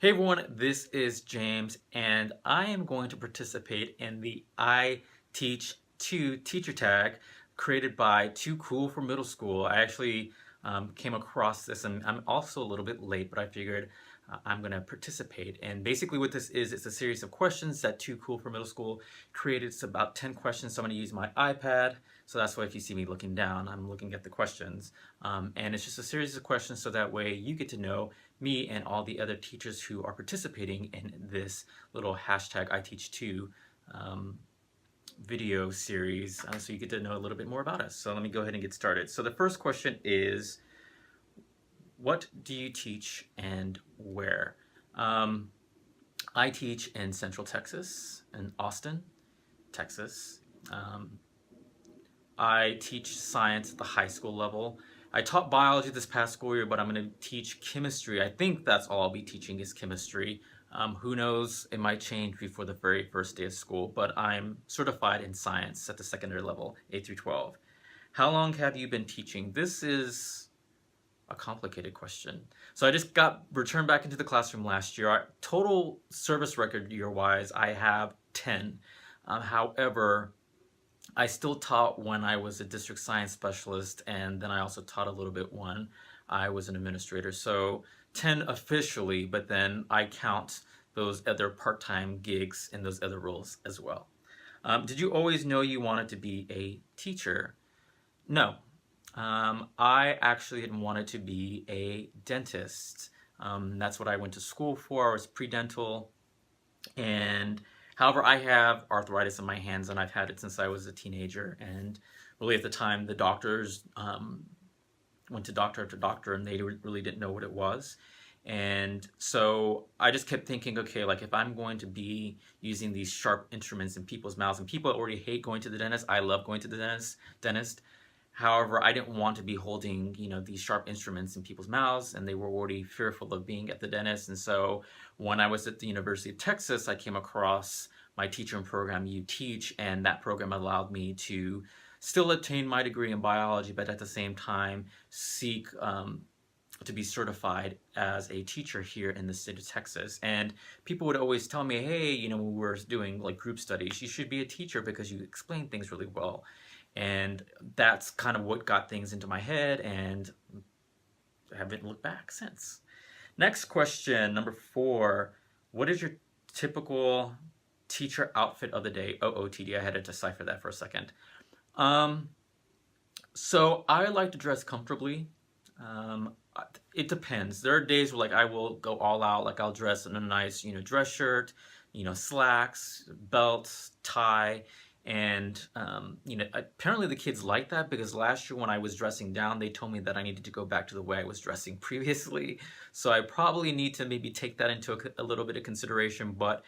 Hey everyone, this is James, and I am going to participate in the I Teach Two teacher tag created by Too Cool for Middle School. I actually came across this, and I'm also a little bit late, but I figured I'm going to participate. And basically what this is, it's a series of questions that Too Cool for Middle School created. It's about 10 questions, so I'm going to use my iPad. So that's why if you see me looking down, I'm looking at the questions. And it's just a series of questions so that way you get to know me and all the other teachers who are participating in this little hashtag iteachtoo video series, so you get to know a little bit more about us. So let me go ahead and get started. So the first question is, what do you teach and where? I teach in Central Texas, in Austin, Texas. I teach science at the high school level. I taught biology this past school year, but I'm going to teach chemistry. I think that's all I'll be teaching is chemistry. Who knows, it might change before the very first day of school, but I'm certified in science at the secondary level, 8 through 12. How long have you been teaching? This is a complicated question. So I just got returned back into the classroom last year. Total service record year-wise, I have 10. However, I still taught when I was a district science specialist, and then I also taught a little bit when I was an administrator. So 10 officially, but then I count those other part-time gigs in those other roles as well. Did you always know you wanted to be a teacher? No. I actually had wanted to be a dentist. That's what I went to school for. I was pre-dental, and however, I have arthritis in my hands, and I've had it since I was a teenager. And really, at the time, the doctors went to doctor after doctor, and they really didn't know what it was. And so I just kept thinking, okay, like if I'm going to be using these sharp instruments in people's mouths, and people already hate going to the dentist, I love going to the dentist. However, I didn't want to be holding, these sharp instruments in people's mouths, and they were already fearful of being at the dentist. And so when I was at the University of Texas, I came across my teaching program, You Teach, and that program allowed me to still attain my degree in biology, but at the same time seek to be certified as a teacher here in the state of Texas. And people would always tell me, hey, when we were doing like group studies, you should be a teacher because you explain things really well. And that's kind of what got things into my head, and I haven't looked back since. Next question, number 4. What is your typical teacher outfit of the day? OOTD, I had to decipher that for a second. So I like to dress comfortably. It depends. There are days where like I will go all out, like I'll dress in a nice, dress shirt, slacks, belt, tie. And apparently the kids like that, because last year when I was dressing down, they told me that I needed to go back to the way I was dressing previously. So I probably need to maybe take that into a little bit of consideration. But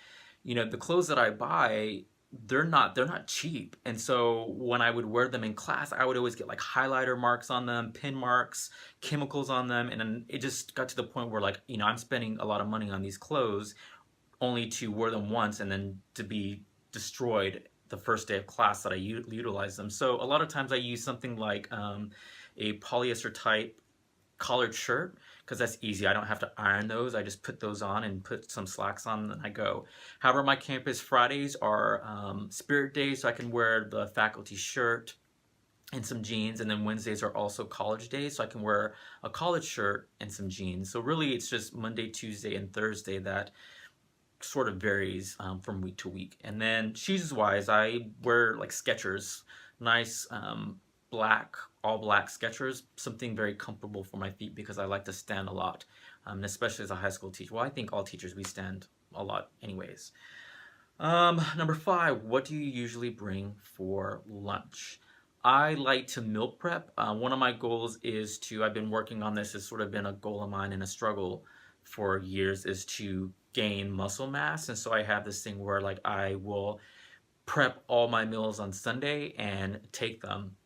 the clothes that I buy, they're not cheap. And so when I would wear them in class, I would always get like highlighter marks on them, pin marks, chemicals on them. And then it just got to the point where like, I'm spending a lot of money on these clothes only to wear them once and then to be destroyed the first day of class that I utilize them. So a lot of times I use something like a polyester type collared shirt, because that's easy. I don't have to iron those. I just put those on and put some slacks on, and then I go. However, my campus Fridays are spirit days, so I can wear the faculty shirt and some jeans, and then Wednesdays are also college days, so I can wear a college shirt and some jeans. So really it's just Monday, Tuesday, and Thursday that sort of varies from week to week. And then shoes wise, I wear like Skechers, nice all black Skechers, something very comfortable for my feet because I like to stand a lot, and especially as a high school teacher. Well, I think all teachers, we stand a lot anyways. Number 5, what do you usually bring for lunch? I like to meal prep. One of my goals is I've been working on this, it's sort of been a goal of mine and a struggle for years, is to gain muscle mass. And so I have this thing where like I will prep all my meals on Sunday and take them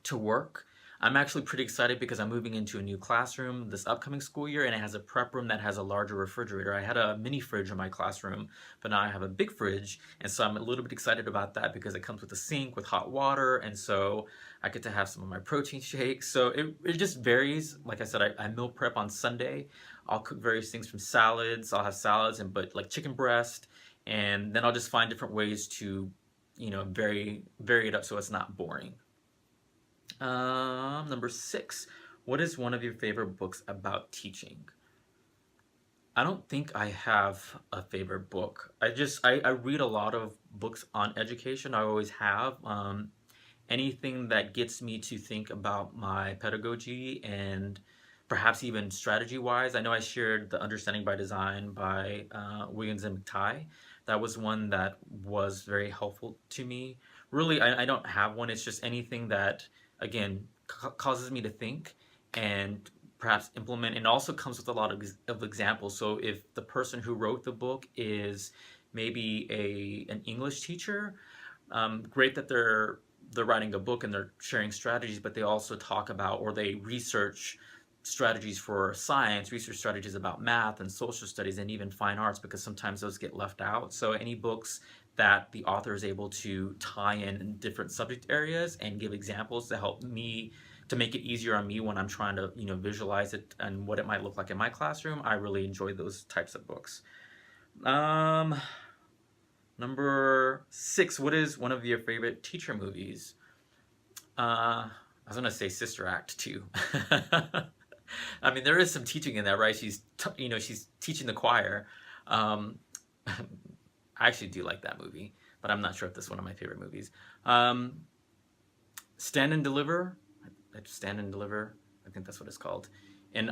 to work. I'm actually pretty excited because I'm moving into a new classroom this upcoming school year, and it has a prep room that has a larger refrigerator. I had a mini fridge in my classroom, but now I have a big fridge, and so I'm a little bit excited about that because it comes with a sink with hot water, and so I get to have some of my protein shakes. So it just varies. Like I said, I meal prep on Sunday. I'll cook various things from salads. I'll have salads and but like chicken breast, and then I'll just find different ways to, vary it up so it's not boring. Number 6. What is one of your favorite books about teaching? I don't think I have a favorite book. I read a lot of books on education. I always have. Anything that gets me to think about my pedagogy and perhaps even strategy wise. I know I shared The Understanding by Design by Williams and McTighe. That was one that was very helpful to me. Really, I don't have one. It's just anything that, again, causes me to think and perhaps implement, and also comes with a lot of examples. So if the person who wrote the book is maybe an English teacher, great that they're writing a book and they're sharing strategies, but they also talk about, or they research strategies for science, research strategies about math and social studies and even fine arts, because sometimes those get left out. So any books that the author is able to tie in different subject areas and give examples to help me, to make it easier on me when I'm trying to visualize it and what it might look like in my classroom, I really enjoy those types of books. Number 6, what is one of your favorite teacher movies? I was gonna say Sister Act 2. I mean, there is some teaching in that, right? She's teaching the choir. I actually do like that movie, but I'm not sure if that's one of my favorite movies. Stand and Deliver. Stand and Deliver. I think that's what it's called. And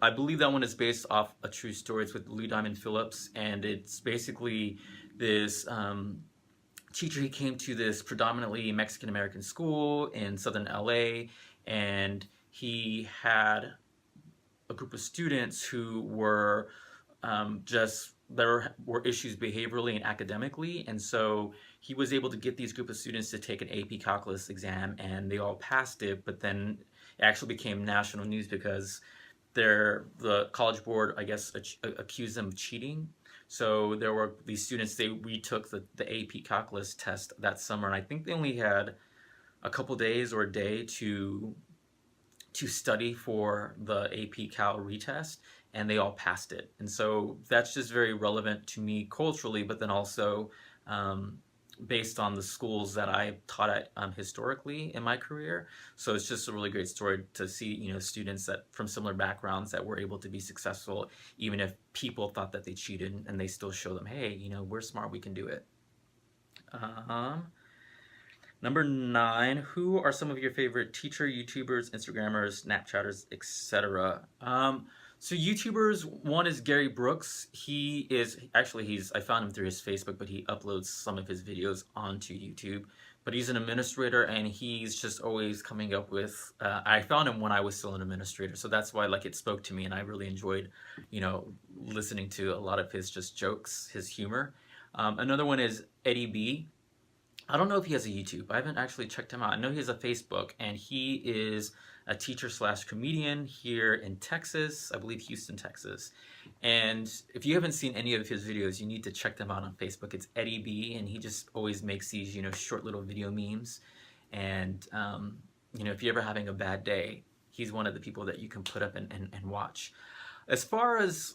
I believe that one is based off a true story. It's with Lou Diamond Phillips, and it's basically this teacher. He came to this predominantly Mexican American school in southern LA, and he had a group of students who were there were issues behaviorally and academically, and so he was able to get these group of students to take an AP calculus exam, and they all passed it. But then it actually became national news because the college board, I guess, accused them of cheating. So there were these students, they retook the AP calculus test that summer, and I think they only had a couple days or a day to study for the AP Cal retest, and they all passed it. And so that's just very relevant to me culturally, but then also based on the schools that I taught at historically in my career. So it's just a really great story to see, students that from similar backgrounds that were able to be successful, even if people thought that they cheated, and they still show them, hey, we're smart, we can do it. Number 9, who are some of your favorite teacher, YouTubers, Instagrammers, Snapchatters, etc.? So YouTubers, one is Gary Brooks. I found him through his Facebook, but he uploads some of his videos onto YouTube. But he's an administrator, and he's just always coming up with, I found him when I was still an administrator, so that's why it spoke to me, and I really enjoyed, listening to a lot of his just jokes, his humor. Another one is Eddie B. I don't know if he has a YouTube. I haven't actually checked him out. I know he has a Facebook, and he is a teacher/comedian here in Texas, I believe Houston, Texas. And if you haven't seen any of his videos, you need to check them out on Facebook. It's Eddie B, and he just always makes these, short little video memes. And, if you're ever having a bad day, he's one of the people that you can put up and watch. As far as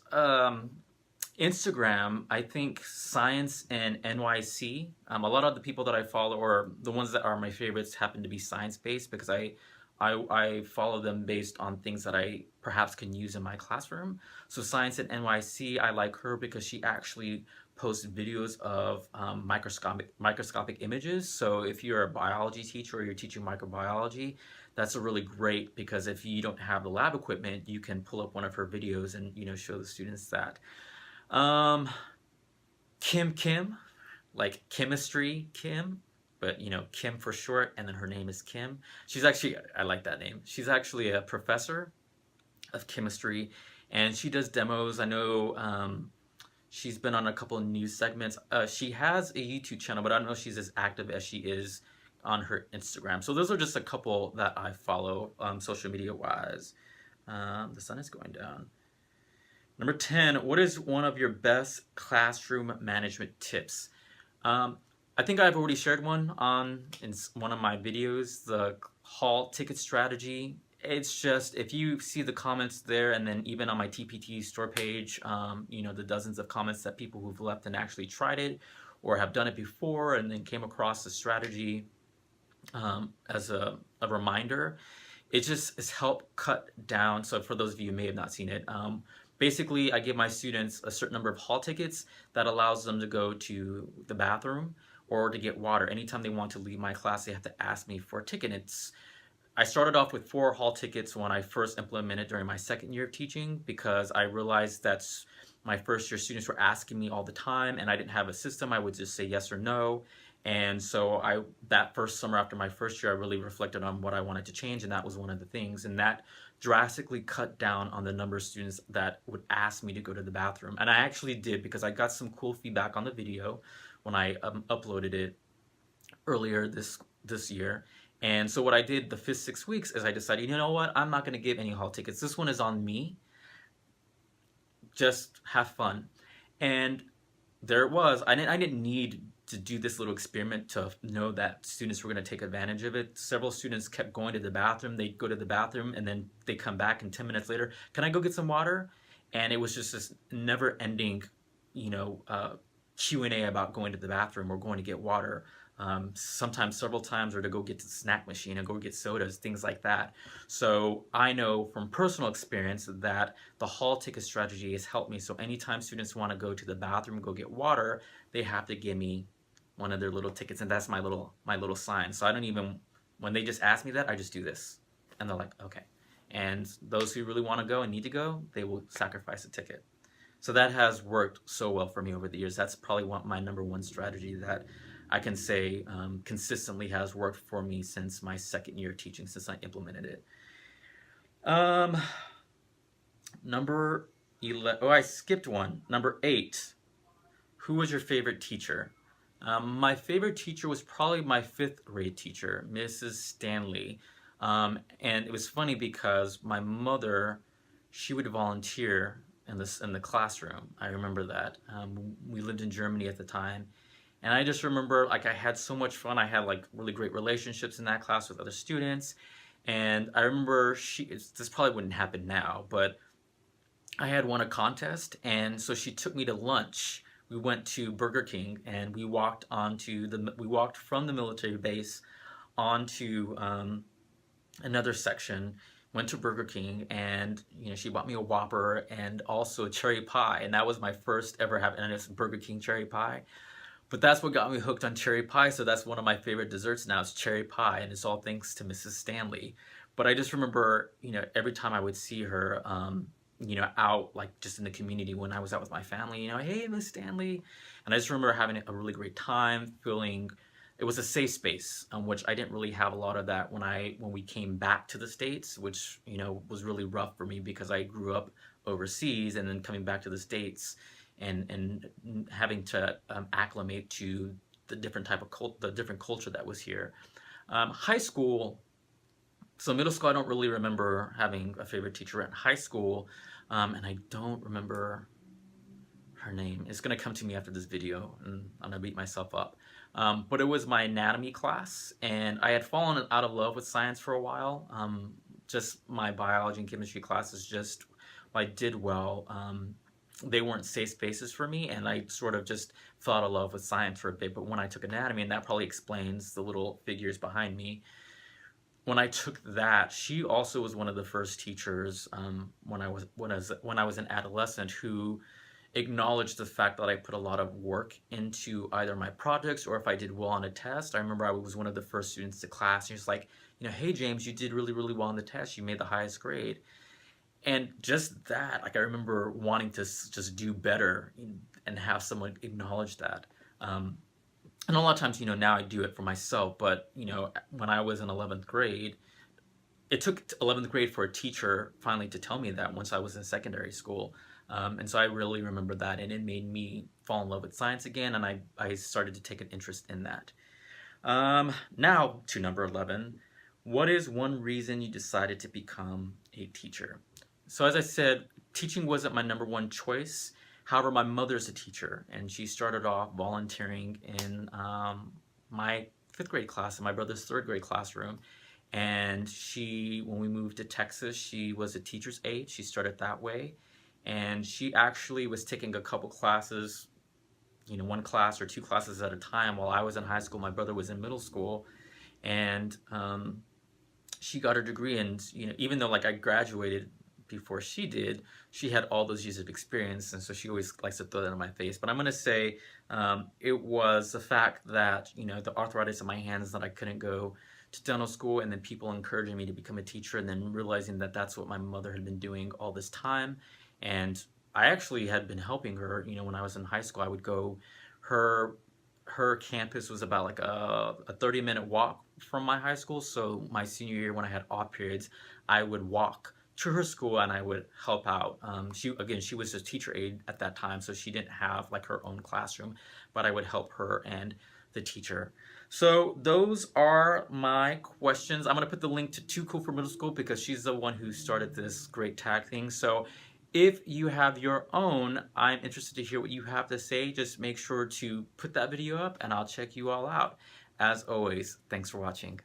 Instagram, I think Science and NYC. A lot of the people that I follow, or the ones that are my favorites, happen to be science-based, because I follow them based on things that I perhaps can use in my classroom. So Science at NYC, I like her because she actually posts videos of microscopic images. So if you're a biology teacher or you're teaching microbiology, that's a really great, because if you don't have the lab equipment, you can pull up one of her videos and show the students that. Kim, like chemistry Kim, but Kim for short, and then her name is Kim. She's actually, I like that name. She's actually a professor of chemistry, and she does demos. I know she's been on a couple of news segments. She has a YouTube channel, but I don't know if she's as active as she is on her Instagram. So those are just a couple that I follow social media wise. The sun is going down. Number 10, what is one of your best classroom management tips? I think I've already shared one in one of my videos, the hall ticket strategy. It's just, if you see the comments there, and then even on my TPT store page, the dozens of comments that people who've left and actually tried it or have done it before and then came across the strategy as a reminder, it just has helped cut down. So for those of you who may have not seen it, basically I give my students a certain number of hall tickets that allows them to go to the bathroom or to get water. Anytime they want to leave my class, they have to ask me for a ticket. I started off with 4 hall tickets when I first implemented during my second year of teaching, because I realized that my first year students were asking me all the time and I didn't have a system. I would just say yes or no. And so that first summer after my first year, I really reflected on what I wanted to change, and that was one of the things. And that drastically cut down on the number of students that would ask me to go to the bathroom. And I actually did, because I got some cool feedback on the video when I uploaded it earlier this year. And so what I did the 5th, 6 weeks is I decided, you know what, I'm not going to give any hall tickets. This one is on me. Just have fun. And there it was. I didn't need to do this little experiment to know that students were going to take advantage of it. Several students kept going to the bathroom. They'd go to the bathroom and then they come back, and 10 minutes later, can I go get some water? And it was just this never-ending, Q&A about going to the bathroom or going to get water. Sometimes several times, or to go get to the snack machine and go get sodas, things like that. So I know from personal experience that the hall ticket strategy has helped me. So anytime students want to go to the bathroom, go get water, they have to give me one of their little tickets, and that's my little sign. So I don't even, when they just ask me that, I just do this, and they're like, okay. And those who really want to go and need to go, they will sacrifice a ticket. So that has worked so well for me over the years. That's probably my number one strategy that I can say consistently has worked for me since my second year of teaching, since I implemented it. Number 11, oh, I skipped one. Number 8, who was your favorite teacher? My favorite teacher was probably my 5th grade teacher, Mrs. Stanley. And it was funny because my mother, she would volunteer in the classroom. I remember that. We lived in Germany at the time. And I just remember, like, I had so much fun. I had, like, really great relationships in that class with other students. And I remember this probably wouldn't happen now, but I had won a contest. And so she took me to lunch. We went to Burger King, and we walked from the military base onto another section, went to Burger King, and she bought me a Whopper and also a cherry pie. And that was my first ever and it's Burger King cherry pie. But that's what got me hooked on cherry pie, so that's one of my favorite desserts now, is cherry pie, and it's all thanks to Mrs. Stanley. But I just remember, every time I would see her, out, like, just in the community when I was out with my family, hey, Miss Stanley. And I just remember having a really great time, feeling it was a safe space, which I didn't really have a lot of that when we came back to the States, which, was really rough for me because I grew up overseas, and then coming back to the States and having to acclimate to the different culture that was here. High school, so middle school, I don't really remember having a favorite teacher. In high school, and I don't remember her name. It's gonna come to me after this video, and I'm gonna beat myself up. But it was my anatomy class, and I had fallen out of love with science for a while. Just my biology and chemistry classes, just I did well. They weren't safe spaces for me, and I sort of just fell out of love with science for a bit. But when I took anatomy, and that probably explains the little figures behind me, when I took that, she also was one of the first teachers when I was an adolescent who acknowledged the fact that I put a lot of work into either my projects or if I did well on a test. I remember I was one of the first students to class, and she was like, hey James, you did really, really well on the test. You made the highest grade. And just that, like, I remember wanting to just do better and have someone acknowledge that. And a lot of times, now I do it for myself, but, when I was in 11th grade, it took 11th grade for a teacher finally to tell me that once I was in secondary school. And so I really remember that, and it made me fall in love with science again, and I started to take an interest in that. Now to number 11. What is one reason you decided to become a teacher? So as I said, teaching wasn't my number one choice. However, my mother's a teacher, and she started off volunteering in my 5th grade class in my brother's 3rd grade classroom. And when we moved to Texas, she was a teacher's aide. She started that way. And she actually was taking a couple classes, one class or 2 classes at a time while I was in high school. My brother was in middle school. And she got her degree. And, even though I graduated before she did, she had all those years of experience, and so she always likes to throw that in my face. But I'm going to say it was the fact that, the arthritis in my hands, that I couldn't go to dental school, and then people encouraging me to become a teacher, and then realizing that that's what my mother had been doing all this time. And I actually had been helping her, when I was in high school. I would go, her campus was about like a 30-minute walk from my high school, so my senior year when I had off periods, I would walk to her school and I would help out. She was a teacher aide at that time, so she didn't have her own classroom, but I would help her and the teacher. So those are my questions. I'm gonna put the link to Too Cool for Middle School because she's the one who started this great tag thing. So if you have your own, I'm interested to hear what you have to say. Just make sure to put that video up and I'll check you all out. As always, thanks for watching.